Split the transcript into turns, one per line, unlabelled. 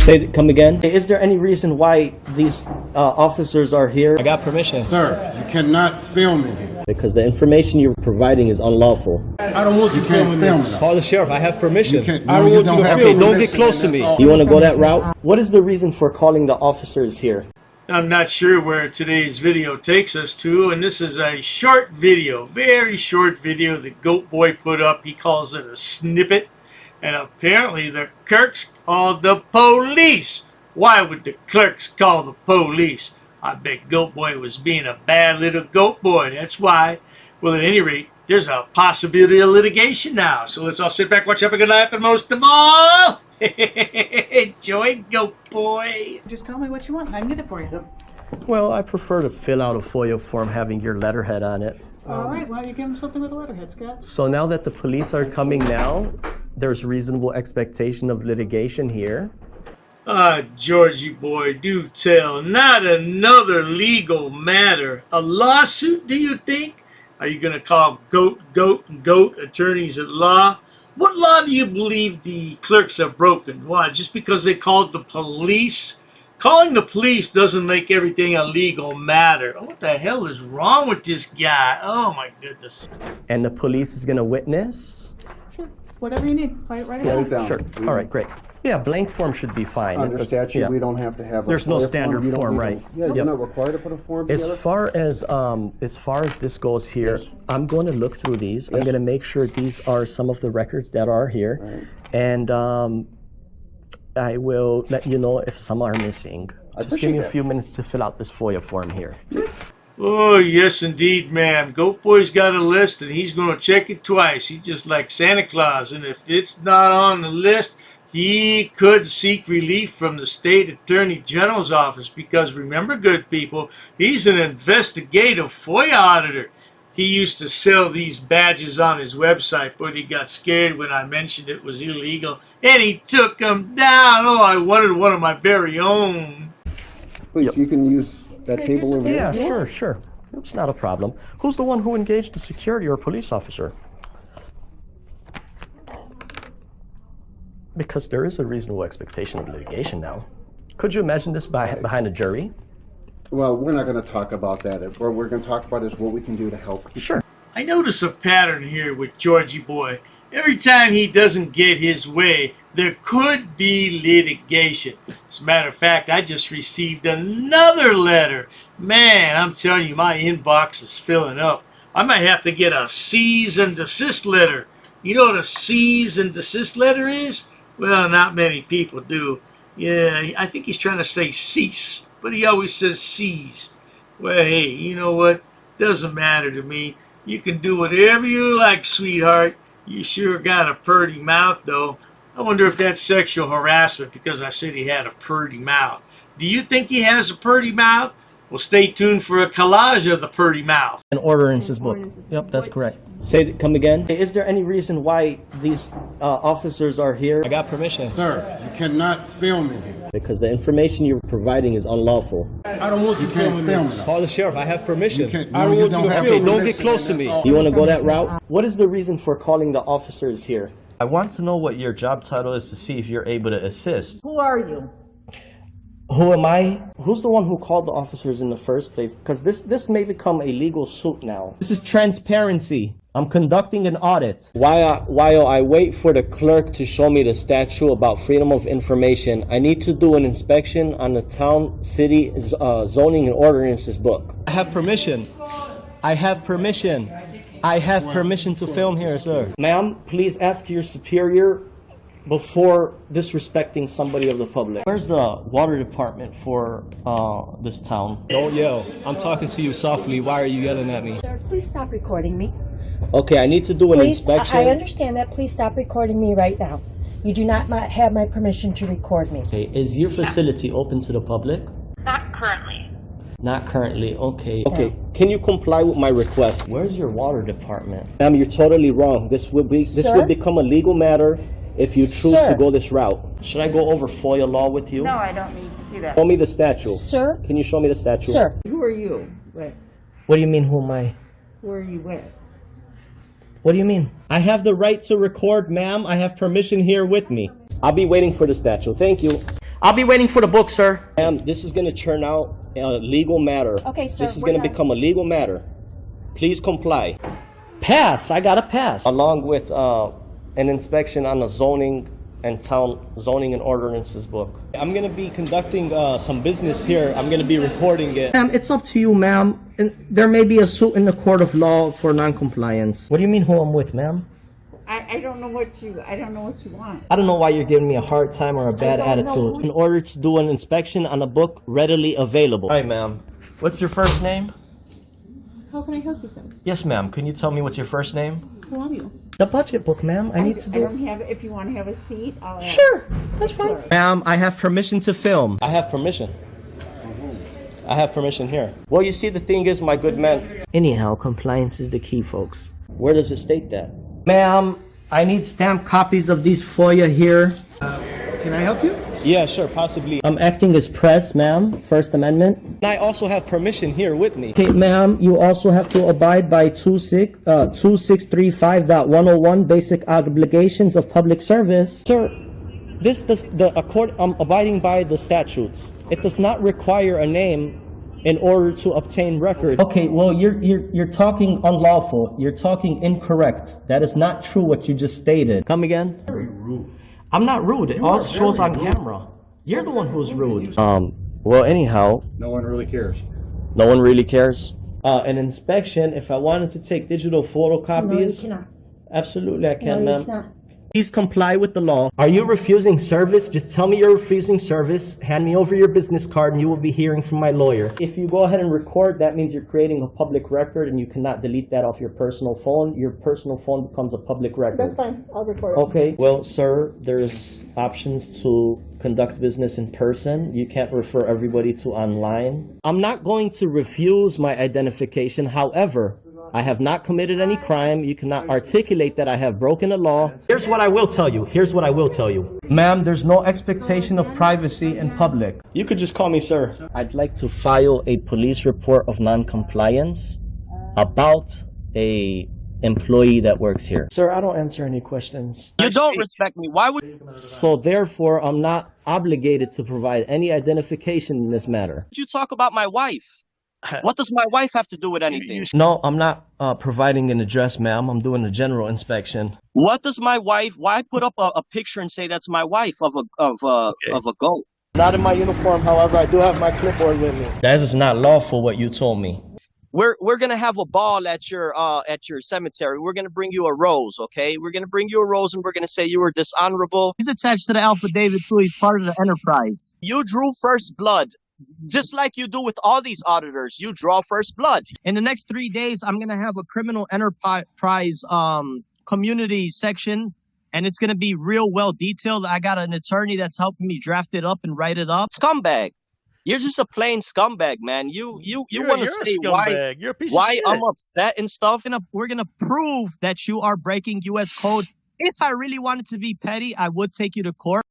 Come again? Is there any reason why these officers are here?
I got permission.
Sir, you cannot film in here.
Because the information you're providing is unlawful.
I don't want you filming me.
Call the sheriff. I have permission.
I don't want you to film.
Don't get close to me.
You want to go that route? What is the reason for calling the officers here?
I'm not sure where today's video takes us to, and this is a short video, very short video that GoatBoy put up. He calls it a snippet, and apparently the clerks called the police. Why would the clerks call the police? I bet GoatBoy was being a bad little goat boy. That's why. Well, at any rate, there's a possibility of litigation now. So let's all sit back, watch, have a good laugh, and most of all, enjoy GoatBoy.
Just tell me what you want and I can get it for you.
Well, I prefer to fill out a FOIA form having your letterhead on it.
All right, why don't you give him something with a letterhead, Scott?
So now that the police are coming now, there's reasonable expectation of litigation here.
Georgie boy, do tell. Not another legal matter. A lawsuit, do you think? Are you going to call goat attorneys at law? What law do you believe the clerks have broken? Why, just because they called the police? Calling the police doesn't make everything a legal matter. What the hell is wrong with this guy? Oh my goodness.
And the police is going to witness?
Sure, whatever you need. Write it down.
Sure. All right, great. Yeah, blank form should be fine.
Under statute, we don't have to have a
There's no
FOIA
standard
You don't
form,
need
right?
Yeah, you're not required to put a form together.
As far as this goes here,
Yes.
I'm going to look through these. I'm
Yes.
going to make sure these are some of the records that are here.
Right.
And I will let you know if some are missing. Just give me a few minutes to fill out this FOIA form here.
Oh, yes, indeed, ma'am. GoatBoy's got a list, and he's going to check it twice. He's just like Santa Claus, and if it's not on the list, he could seek relief from the state attorney general's office because, remember, good people, he's an investigative FOIA auditor. He used to sell these badges on his website, but he got scared when I mentioned it was illegal, and he took them down. Oh, I wanted one of my very own.
Please, you can use that table over there.
Yeah, sure. It's not a problem. Who's the one who engaged the security or police officer? Because there is a reasonable expectation of litigation now. Could you imagine this behind a jury?
Well, we're not going to talk about that. What we're going to talk about is what we can do to help people.
Sure.
I notice a pattern here with Georgie boy. Every time he doesn't get his way, there could be litigation. As a matter of fact, I just received another letter. Man, I'm telling you, my inbox is filling up. I might have to get a cease and desist letter. You know what a cease and desist letter is? Well, not many people do. Yeah, I think he's trying to say cease, but he always says cease. Well, hey, you know what? Doesn't matter to me. You can do whatever you like, sweetheart. You sure got a purty mouth, though. I wonder if that's sexual harassment because I said he had a purty mouth. Do you think he has a purty mouth? Well, stay tuned for a collage of the purty mouth.
An ordinances book. Yep, that's correct. Come again? Is there any reason why these officers are here?
I got permission.
Sir, you cannot film in here.
Because the information you're providing is unlawful.
I don't want you filming me.
Call the sheriff. I have permission.
I don't want you to film.
Don't get close to me.
You want to go that route? What is the reason for calling the officers here? I want to know what your job title is to see if you're able to assist.
Who are you?
Who am I? Who's the one who called the officers in the first place? Because this may become a legal suit now. This is transparency. I'm conducting an audit. While I wait for the clerk to show me the statute about freedom of information, I need to do an inspection on the town, city, zoning and ordinances book.
I have permission. I have permission. I have permission to film here, sir.
Ma'am, please ask your superior before disrespecting somebody of the public. Where's the water department for this town?
Don't yell. I'm talking to you softly. Why are you yelling at me?
Sir, please stop recording me.
Okay, I need to do an inspection.
I understand that. Please stop recording me right now. You do not have my permission to record me.
Okay, is your facility open to the public?
Not currently.
Not currently, okay. Okay, can you comply with my request? Where's your water department? Ma'am, you're totally wrong. This will become a legal matter if you choose to go this route. Should I go over FOIA law with you?
No, I don't need to do that.
Show me the statute.
Sir?
Can you show me the statute?
Sir.
Who are you? Right.
What do you mean, who am I?
Where are you with?
What do you mean? I have the right to record, ma'am. I have permission here with me. I'll be waiting for the statute. Thank you. I'll be waiting for the book, sir. Ma'am, this is gonna turn out a legal matter.
Okay, sir,
This is
we're
gonna
done.
become a legal matter. Please comply. Pass. I got a pass. Along with an inspection on the zoning and ordinances book. I'm gonna be conducting some business here. I'm gonna be recording it. Ma'am, it's up to you, ma'am. And there may be a suit in the court of law for non-compliance. What do you mean who I'm with, ma'am?
I don't know what you want.
I don't know why you're giving me a hard time or a bad
don't know.
attitude. In order to do an inspection on a book readily available. Hi, ma'am. What's your first name?
How can I help you, sir?
Yes, ma'am. Can you tell me what's your first name?
Who are you?
The budget book, ma'am. I need to
I
do.
don't have, if you want to have a seat, I'll ask.
Sure, that's fine. Ma'am, I have permission to film. I have permission. I have permission here. Well, you see, the thing is, my good man. Anyhow, compliance is the key, folks. Where does it state that? Ma'am, I need stamped copies of these FOIA here.
Can I help you?
Yeah, sure, possibly. I'm acting as press, ma'am. First Amendment. And I also have permission here with me. Okay, ma'am, you also have to abide by 2635.101 basic obligations of public service. Sir, I'm abiding by the statutes. It does not require a name in order to obtain record. Okay, well, you're talking unlawful. You're talking incorrect. That is not true what you just stated. Come again? Very rude. I'm not rude. It all shows on camera. You're the one who's rude. Well, anyhow.
No one really cares.
No one really cares? An inspection, if I wanted to take digital photocopies.
No, you cannot.
Absolutely, I can,
No,
ma'am.
you cannot.
Please comply with the law. Are you refusing service? Just tell me you're refusing service. Hand me over your business card and you will be hearing from my lawyer. If you go ahead and record, that means you're creating a public record and you cannot delete that off your personal phone. Your personal phone becomes a public record.
That's fine. I'll record it.
Okay. Well, sir, there's options to conduct business in person. You can't refer everybody to online. I'm not going to refuse my identification. However, I have not committed any crime. You cannot articulate that I have broken the law. Here's what I will tell you. Ma'am, there's no expectation of privacy in public. You could just call me sir. I'd like to file a police report of non-compliance about a employee that works here. Sir, I don't answer any questions.
You don't respect me. Why would
So therefore, I'm not obligated to provide any identification in this matter.
you talk about my wife? What does my wife have to do with anything?
No, I'm not providing an address, ma'am. I'm doing a general inspection.
What does my wife? Why put up a picture and say that's my wife of a goat?
Not in my uniform, however, I do have my clipboard with me. That is not lawful what you told me.
We're gonna have a ball at your cemetery. We're gonna bring you a rose, okay? We're gonna bring you a rose and we're gonna say you were dishonorable. He's attached to the affidavit too. He's part of the enterprise. You drew first blood. Just like you do with all these auditors, you draw first blood. In the next 3 days, I'm gonna have a criminal enterprise community section, and it's gonna be real well detailed. I got an attorney that's helping me draft it up and write it up. Scumbag, you're just a plain scumbag, man. You want to say why I'm upset and stuff, and we're gonna prove that you are breaking U.S. code. If I really wanted to be petty, I would take you to court.